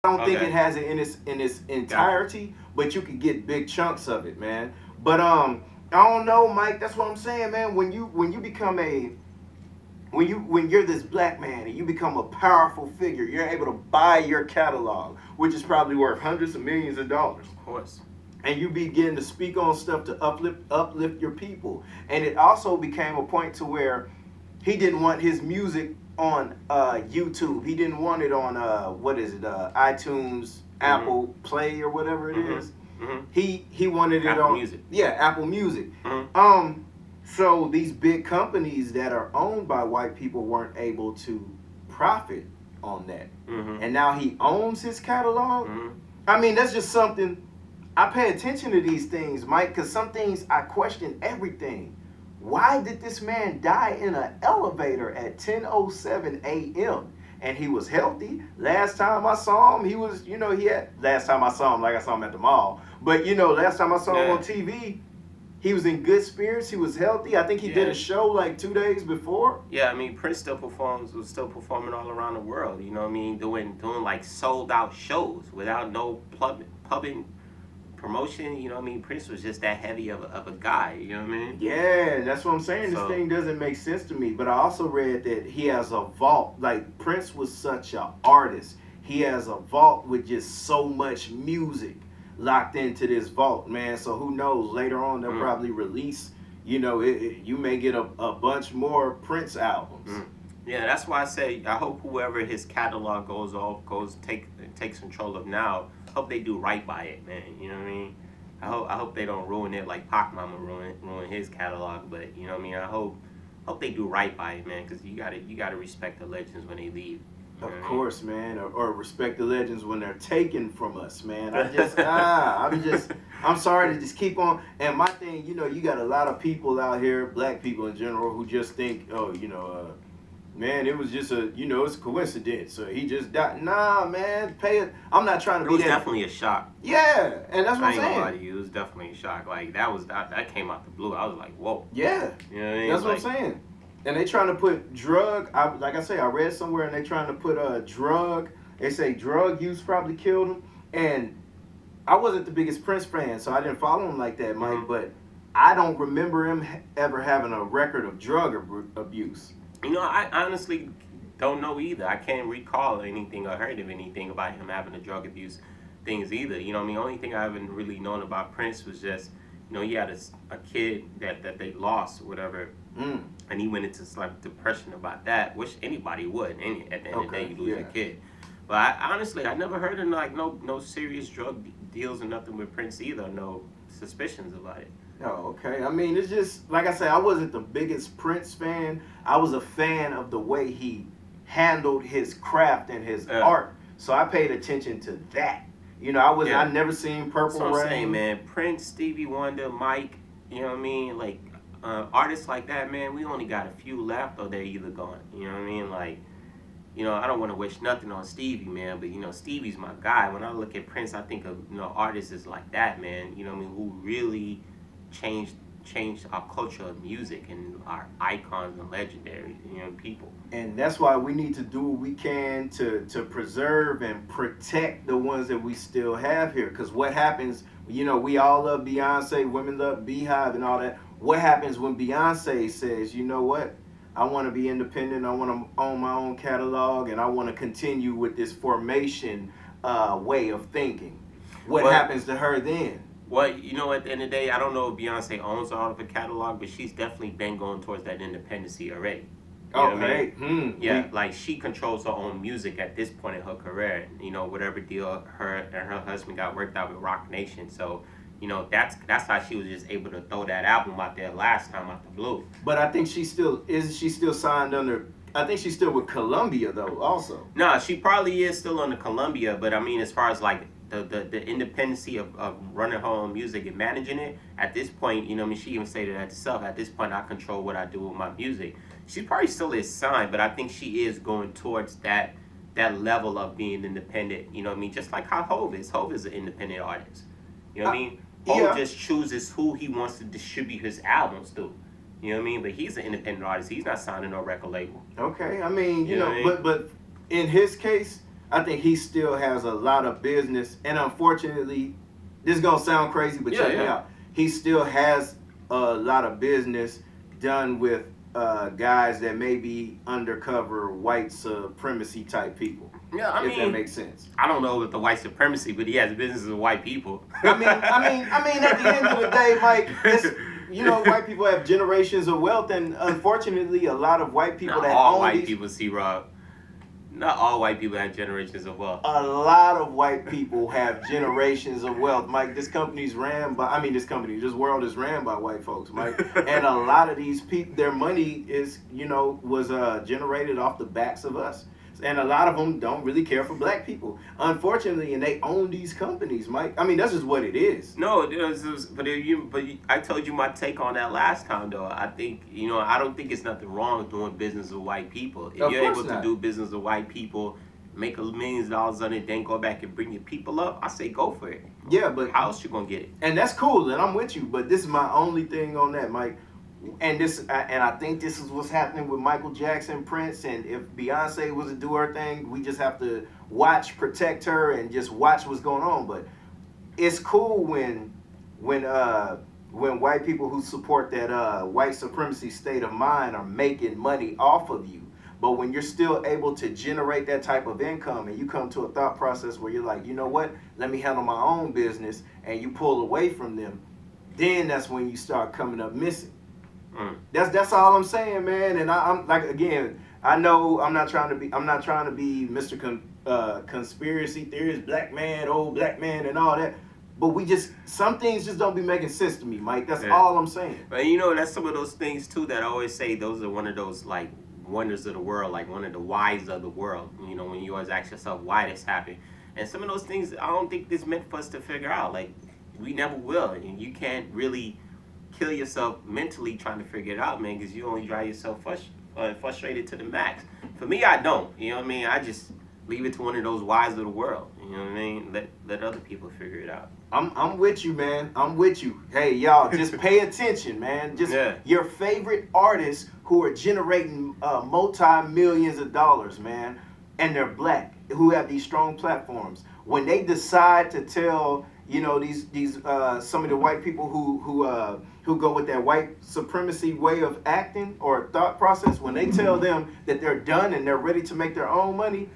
I don't think Okay. it has it in its Gotcha. entirety, but you can get big chunks of it, man. But I don't know, Mike. That's what I'm saying, man. When you become a when you're this black man and you become a powerful figure, you're able to buy your catalog, which is probably worth hundreds of millions of dollars, Of course. and you begin to speak on stuff to uplift your people. And it also became a point to where he didn't want his music on YouTube. He didn't want it on what is it, iTunes, Mm-hmm. Apple Play or whatever it Mm-hmm. is. Mm-hmm. He wanted it Apple on, Music. yeah, Apple Music. Mm-hmm. So these big companies that are owned by white people weren't able to profit on that. Mm-hmm. And now he owns his catalog. Mm-hmm. I mean, that's just something. I pay attention to these things, Mike, because some things I question everything. Why did this man die in an elevator at 10:07 a.m.? And he was healthy. Last time I saw him, he was, he had, last time I saw him, like I saw him at the mall. But, last time I saw him Yeah. on TV, he was in good spirits. He was healthy. I think he did Yeah. a show like 2 days before. Yeah, I mean Prince was still performing all around the world, you know what I mean, doing like sold out shows without no pubbing promotion, you know what I mean? Prince was just that heavy of a guy, you know what I mean? Yeah, that's what I'm saying. This So thing doesn't make sense to me. But I also read that he has a vault. Like Prince was such an artist. He has a vault with just so much music locked into this vault, man. So who knows? Later on, they'll mm, probably release. You may get a bunch more Prince albums. mm. Yeah, that's why I say I hope whoever his catalog takes control of now, hope they do right by it, man. You know what I mean? I hope they don't ruin it like Pac Mama ruin his catalog, but you know what I mean? I hope they do right by it, man, because you gotta respect the legends when they leave. You know Of what I mean? course, man, or respect the legends when they're taken from us, man. I'm sorry to just keep on. And my thing, you got a lot of people out here, black people in general, who just think, oh, man, it was just it's a coincidence. So he just died. Nah, man, pay it. I'm not trying to It be was that. definitely a shock. Yeah, and that's what I I'm ain't gonna lie saying. to you. It was definitely a shock. Like that came out the blue. I was like, whoa. Yeah, You know what I mean? that's what I'm Like, saying. And they trying to put drug. Like I say, I read somewhere, and they trying to put a drug. They say drug use probably killed him. And I wasn't the biggest Prince fan, so I didn't follow him like that, Mike. mhm. But I don't remember him ever having a record of drug abuse. I honestly don't know either. I can't recall anything or heard of anything about him having a drug abuse things either. You know what I mean? Only thing I haven't really known about Prince was just, he had a kid that they lost or whatever, Mm, and he went into like depression about that, which anybody would. At the end of the day, okay, you lose yeah. a kid. But honestly, I never heard of like no serious drug deals or nothing with Prince either. No suspicions about it. Oh, okay. I mean, it's just like I said. I wasn't the biggest Prince fan. I was a fan of the way he handled his craft and his Yeah. art. So I paid attention to that. I Yeah. never seen That's Purple what I'm Rain. saying, man. Prince, Stevie Wonder, Mike, you know what I mean? Like, artists like that, man, we only got a few left or they're either gone. You know what I mean? Like, I don't want to wish nothing on Stevie, man, but, Stevie's my guy. When I look at Prince, I think of, artists is like that, man, you know what I mean, who really changed our culture of music and our icons and legendary, people. And that's why we need to do what we can to preserve and protect the ones that we still have here. Because what happens, we all love Beyonce, women love Beehive and all that. What happens when Beyonce says, you know what? I want to be independent. I want to own my own catalog, and I want to continue with this formation way of thinking. What Well, happens to her then? Well, at the end of the day, I don't know if Beyonce owns all of her catalog, but she's definitely been going towards that independency already. You know what I mean? Okay. Yeah, like she controls her own music at this point in her career. Whatever deal her and her husband got worked out with Rock Nation. So, that's how she was just able to throw that album out there last time out the blue. But I think she still signed under. I think she's still with Columbia though. Also. No, she probably is still on the Columbia, but I mean, as far as like the independency of running her own music and managing it, at this point, I mean, she even stated that herself, at this point, I control what I do with my music. She probably still is signed, but I think she is going towards that level of being independent, you know what I mean? Just like how Hov is. Hov is an independent artist. You know what I mean? Hov Yeah. just chooses who he wants to distribute his albums to. You know what I mean? But he's an independent artist. He's not signing no record label. Okay. I mean, You know what I mean? but in his case, I think he still has a lot of business, and unfortunately, this is gonna sound crazy, but Yeah, check me yeah. out. He still has a lot of business done with guys that may be undercover white supremacy type people, Yeah, I if that mean, makes sense. I don't know with the white supremacy, but he has business with white people. At the end of the day, Mike, it's white people have generations of wealth, and unfortunately, a lot of white people Not that all own white these. people, see, Rob. Not all white people have generations of wealth. A lot of white people have generations of wealth, Mike. This world is ran by white folks, Mike. And a lot of these people, their money was generated off the backs of us. And a lot of them don't really care for black people, unfortunately, and they own these companies, Mike. That's just what it is. No, I told you my take on that last time, though. I think I don't think it's nothing wrong with doing business with white people. If Of you're course able to not. do business with white people, make millions of dollars on it, then go back and bring your people up, I say go for it. Yeah, but How else you gonna get it? and that's cool, and I'm with you. But this is my only thing on that, Mike. And I think this is what's happening with Michael Jackson, Prince, and if Beyonce was to do her thing, we just have to watch, protect her, and just watch what's going on. But it's cool when white people who support that white supremacy state of mind are making money off of you. But when you're still able to generate that type of income and you come to a thought process where you're like, you know what, let me handle my own business, and you pull away from them, then that's when you start coming up missing. That's all I'm saying, man. And I'm like, again, I know I'm not trying to be Mr. Conspiracy theorist, black man, old black man, and all that. But some things just don't be making sense to me, Mike. That's all I'm saying. But that's some of those things too that I always say. Those are one of those like wonders of the world, like one of the whys of the world. When you always ask yourself why this happened, and some of those things I don't think this meant for us to figure out. Like we never will, and you can't really kill yourself mentally trying to figure it out, man, because you only drive yourself frustrated to the max. For me, I don't. You know what I mean? I just leave it to one of those whys of the world. You know what I mean? Let other people figure it out. I'm with you, man. I'm with you. Hey, y'all, just pay attention, man. Just your favorite artists who are generating multi-millions of dollars, man, and they're black, who have these strong platforms. When they decide to tell these some of the white people who go with that white supremacy way of acting or thought process, when they tell them that they're done and they're ready to make their own money,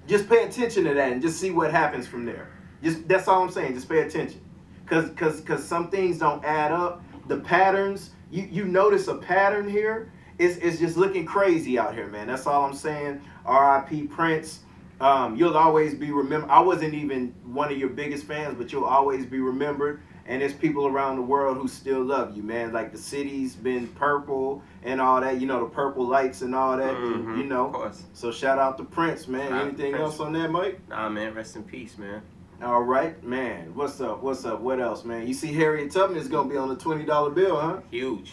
just pay attention to that and just see what happens from there. That's all I'm saying. Just pay attention, cause some things don't add up. The patterns, you notice a pattern here. It's just looking crazy out here, man. That's all I'm saying. R.I.P. Prince. You'll always be remembered. I wasn't even one of your biggest fans, but you'll always be remembered. And there's people around the world who still love you, man. Like the city's been purple and all that. The purple lights and all that. Of course. So shout out to Prince, man. Shout out to Anything Prince. else on that, Mike? Nah, man. Rest in peace, man. All right, man. What's up? What else, man? You see Harriet Tubman is gonna be on the $20 bill, huh? Huge.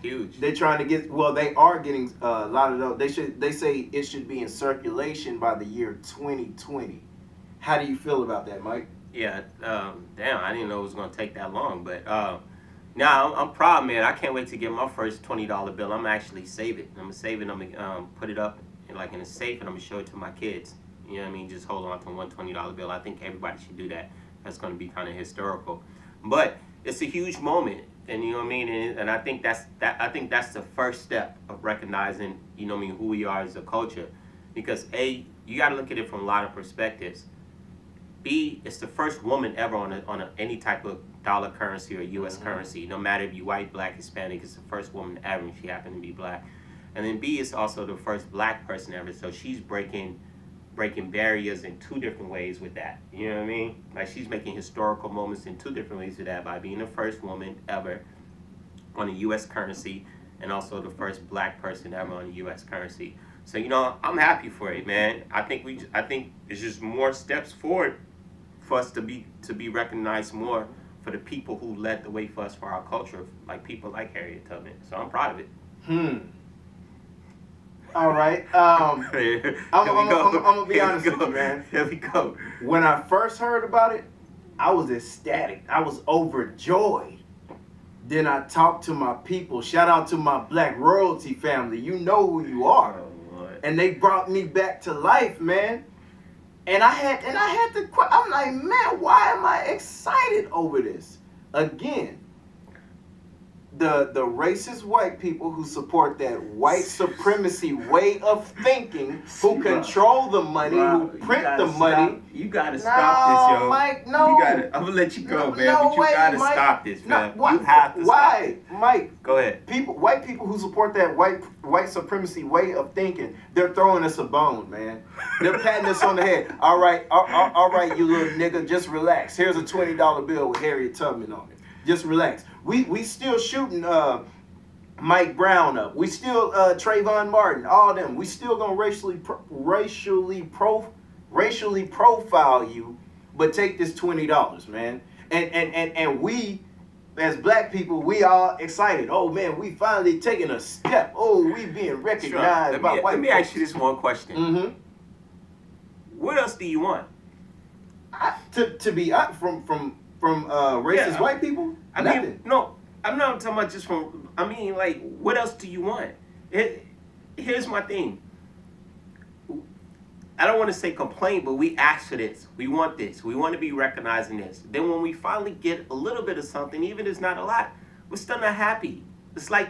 Huge. They trying to get. Well, they are getting a lot of those. They say it should be in circulation by the year 2020. How do you feel about that, Mike? Yeah. Damn, I didn't know it was gonna take that long, but now I'm proud, man. I can't wait to get my first $20 bill. I'm gonna actually save it. I'm gonna save it. I'm gonna put it up in a safe, and I'm gonna show it to my kids. You know what I mean? Just hold on to one $20 bill. I think everybody should do that. That's gonna be kind of historical, but it's a huge moment. And you know what I mean, and I think that's the first step of recognizing, who we are as a culture, because A, you got to look at it from a lot of perspectives. B, it's the first woman ever on any type of dollar currency or U.S. currency, no matter if you white, black, Hispanic. It's the first woman ever, and she happened to be black. And then B, it's also the first black person ever, so she's breaking barriers in two different ways with that. You know what I mean? Like she's making historical moments in two different ways with that, by being the first woman ever on a U.S. currency and also the first black person ever on a U.S. currency. So I'm happy for it, man. I think it's just more steps forward for us to be recognized more for the people who led the way for us for our culture, like people like Harriet Tubman. So I'm proud of it. All right. I'm gonna be honest with you, man. Here we go. When I first heard about it, I was ecstatic. I was overjoyed. Then I talked to my people. Shout out to my black royalty family. You know who you are. Oh, Lord. And they brought me back to life, man. And I had to. I'm like, man, why am I excited over this? Again, the racist white people who support that white supremacy way of thinking, who control the money, who print the money. You gotta stop this, yo. Mike, no. You gotta. I'm gonna let you go, man. No But you way, gotta Mike. stop this, man. Why, You have to stop why, it. Mike? Go ahead. White people who support that white supremacy way of thinking, they're throwing us a bone, man. They're patting us on the head. All right, all right, you little nigga, just relax. Here's a $20 bill with Harriet Tubman on it. Just relax. We still shooting Mike Brown up. We still Trayvon Martin, all them. We still gonna racially profile you, but take this $20, man. And we, as black people, we all excited. Oh man, we finally taking a step. Oh, we being recognized by white Let me ask you this one question. Mm-hmm. What else do you want? To be up from racist white people? I Nothing. mean, no, I'm not talking about just from. I mean, like, what else do you want? Here's my thing. I don't want to say complain, but we ask for this. We want this. We want to be recognizing this. Then when we finally get a little bit of something, even if it's not a lot, we're still not happy. It's like